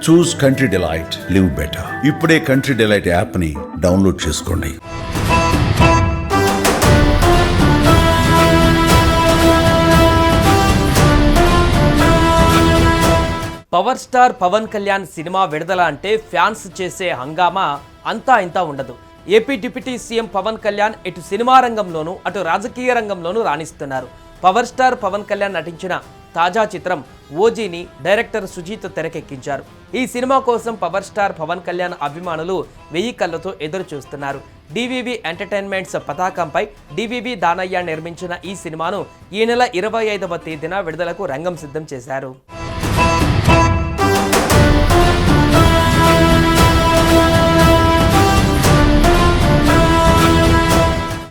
చూస్ Country Delight, live better. ఇప్పుడే Country Delight app ని download చేసుకోండి. Power star Pawan Kalyan cinema విడుదల అంటే ఫ్యాన్స్ చేసే హంగామా అంతా ఇంతా ఉండదు. AP deputy CM Pawan Kalyan ఇటు సినిమా రంగంలోనూ అటు రాజకీయ రంగంలోనూ రాణిస్తున్నారు. పవర్ స్టార్ పవన్ కళ్యాణ్ నటించిన తాజా చిత్రం ఓజీని డైరెక్టర్ సుజీత్ తెరకెక్కించారు. ఈ సినిమా కోసం పవర్ స్టార్ పవన్ కళ్యాణ్ అభిమానులు 1000 కళ్ళతో ఎదురు చూస్తున్నారు. డివివి ఎంటర్టైన్మెంట్స్ పతాకంపై డివివి దానయ్య నిర్మించిన ఈ సినిమాను ఈ నెల 25వ తేదీన విడుదలకు రంగం సిద్ధం చేశారు.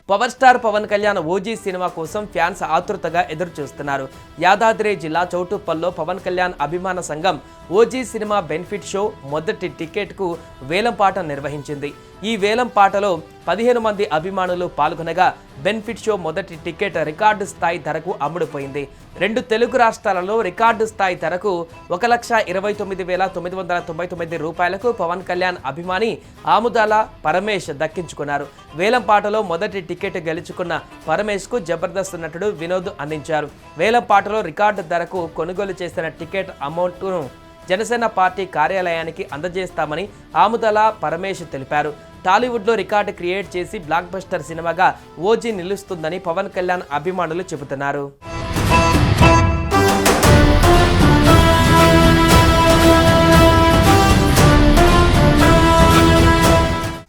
Power star Pawan Kalyan OG cinema కోసం ఫ్యాన్స్ ఆతృతగా ఎదురు చూస్తున్నారు. యాదాద్రి జిల్లా చౌటుప్పల్లో పవన్ కళ్యాణ్ అభిమాన సంఘం ఓజీ సినిమా బెనిఫిట్ షో మొదటి టికెట్కు వేలంపాట నిర్వహించింది. ఈ వేలంపాటలో 15 మంది అభిమానులు పాల్గొనగా బెనిఫిట్ షో మొదటి టికెట్ రికార్డు స్థాయి ధరకు అమ్ముడుపోయింది. 2 తెలుగు రాష్ట్రాలలో రికార్డు స్థాయి ధరకు 1,29,999 రూపాయలకు పవన్ కళ్యాణ్ అభిమాని ఆముదాల పరమేష్ దక్కించుకున్నారు. వేలంపాటలో మొదటి టికెట్ గెలుచుకున్న పరమేష్కు జబర్దస్త్ నటుడు వినోద్ అందించారు. వేలంపాటలో రికార్డు ధరకు కొనుగోలు చేసిన టికెట్ అమౌంట్ను జనసేన పార్టీ కార్యాలయానికి అందజేస్తామని ఆముదాల పరమేష్ తెలిపారు. టాలీవుడ్లో రికార్డు క్రియేట్ చేసి బ్లాక్ బస్టర్ సినిమాగా ఓజీ నిలుస్తుందని పవన్ కళ్యాణ్ అభిమానులు చెబుతున్నారు.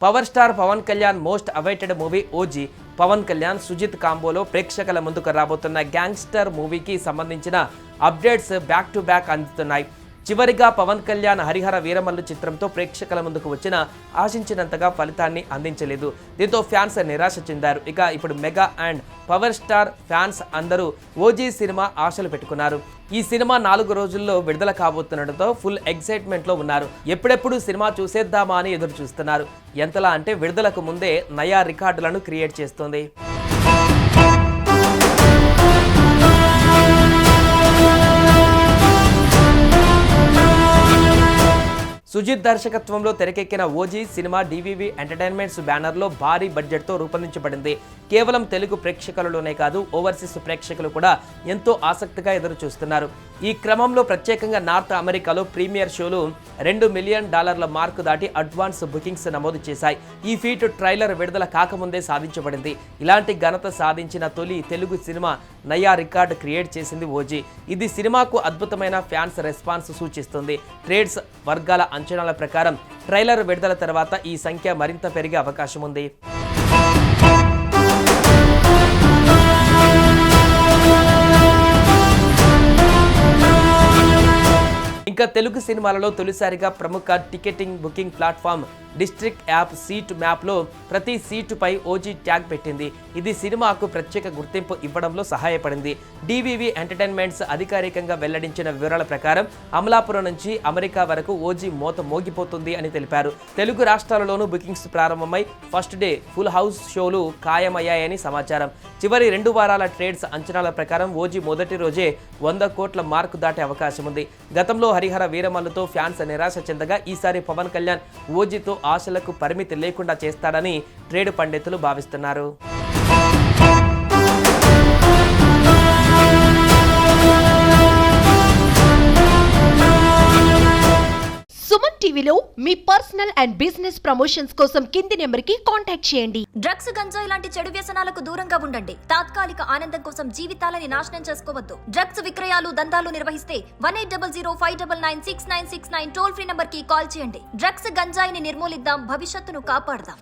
Power star Pawan Kalyan most awaited movie OG. Pawan Kalyan Sujith కాంబోలో ప్రేక్షకుల ముందుకు రాబోతున్న గ్యాంగ్స్టర్ మూవీకి సంబంధించిన అప్డేట్స్ బ్యాక్ టు బ్యాక్ అందుతున్నాయి. చివరిగా పవన్ కళ్యాణ్ హరిహర వీరమల్లు చిత్రంతో ప్రేక్షకుల ముందుకు వచ్చిన ఆశించినంతగా ఫలితాన్ని అందించలేదు. దీంతో ఫ్యాన్స్ నిరాశ చెందారు. ఇక ఇప్పుడు mega and power star fans అందరూ ఓజీ సినిమా ఆశలు పెట్టుకున్నారు. ఈ సినిమా 4 రోజుల్లో విడుదల కాబోతుండటంతో ఫుల్ ఎక్సైట్మెంట్లో ఉన్నారు. ఎప్పుడెప్పుడు సినిమా చూసేద్దామా అని ఎదురు చూస్తున్నారు. ఎంతలా అంటే విడుదలకు ముందే నయా రికార్డులను క్రియేట్ చేస్తోంది. సుజిత్ దర్శకత్వంలో తెరకెక్కిన ఓజీ సినిమా డివివి ఎంటర్టైన్మెంట్స్ బ్యానర్లో భారీ బడ్జెట్తో రూపొందించబడింది. కేవలం తెలుగు ప్రేక్షకులలోనే కాదు, ఓవర్సీస్ ప్రేక్షకులు కూడా ఎంతో ఆసక్తిగా ఎదురు చూస్తున్నారు. ఈ క్రమంలో ప్రత్యేకంగా నార్త్ అమెరికాలో ప్రీమియర్ షోలు $2 మిలియన్ మార్కు దాటి అడ్వాన్స్ బుకింగ్స్ నమోదు చేశాయి. ఈ ఫీట్ ట్రైలర్ విడుదల కాకముందే సాధించబడింది. ఇలాంటి ఘనత సాధించిన తొలి తెలుగు సినిమా నయా రికార్డు క్రియేట్ చేసింది ఓజీ. ఇది సినిమాకు అద్భుతమైన ఫ్యాన్స్ రెస్పాన్స్ సూచిస్తుంది. ట్రేడ్స్ వర్గాల అంచనాల ప్రకారం ట్రైలర్ విడుదల తర్వాత ఈ సంఖ్య మరింత పెరిగే అవకాశం ఉంది. ఇంకా తెలుగు సినిమాలలో తొలిసారిగా ప్రముఖ ticketing booking platform district app seat మ్యాప్లో ప్రతి సీటుపై ఓజీ ట్యాగ్ పెట్టింది. ఇది సినిమాకు ప్రత్యేక గుర్తింపు ఇవ్వడంలో సహాయపడింది. డివివి ఎంటర్టైన్మెంట్స్ అధికారికంగా వెల్లడించిన వివరాల ప్రకారం అమలాపురం నుంచి అమెరికా వరకు ఓజీ మోత మోగిపోతుంది అని తెలిపారు. తెలుగు రాష్ట్రాలలోనూ బుకింగ్స్ ప్రారంభమై ఫస్ట్ డే ఫుల్ హౌస్ షోలు ఖాయమయ్యాయని సమాచారం. చివరి 2 వారాల ట్రేడ్స్ అంచనాల ప్రకారం ఓజీ మొదటి రోజే 100 కోట్ల మార్కు దాటే అవకాశం ఉంది. గతంలో హరిహర వీరమల్లుతో ఫ్యాన్స్ నిరాశ చెందగా ఈసారి పవన్ కళ్యాణ్ ఓజీతో ఆశలకు పరిమితి లేకుండా చేస్తాడని ట్రేడ్ పండితులు భావిస్తున్నారు. సుమన్ టీవీలో మీ పర్సనల్ అండ్ బిజినెస్ ప్రమోషన్స్ కోసం కింది నెంబర్కి కాంటాక్ట్ చేయండి. డ్రగ్స్, గంజాయి లాంటి చెడు వ్యసనాలకు దూరంగా ఉండండి. తాత్కాలిక ఆనందం కోసం జీవితాలని నాశనం చేసుకోవద్దు. డ్రగ్స్ విక్రయాలు, దందాలు నిర్వహిస్తే 180059996969 టోల్ ఫ్రీ నంబర్ కి కాల్ చేయండి. డ్రగ్స్, గంజాయిని నిర్మూలిద్దాం, భవిష్యత్తును కాపాడదాం.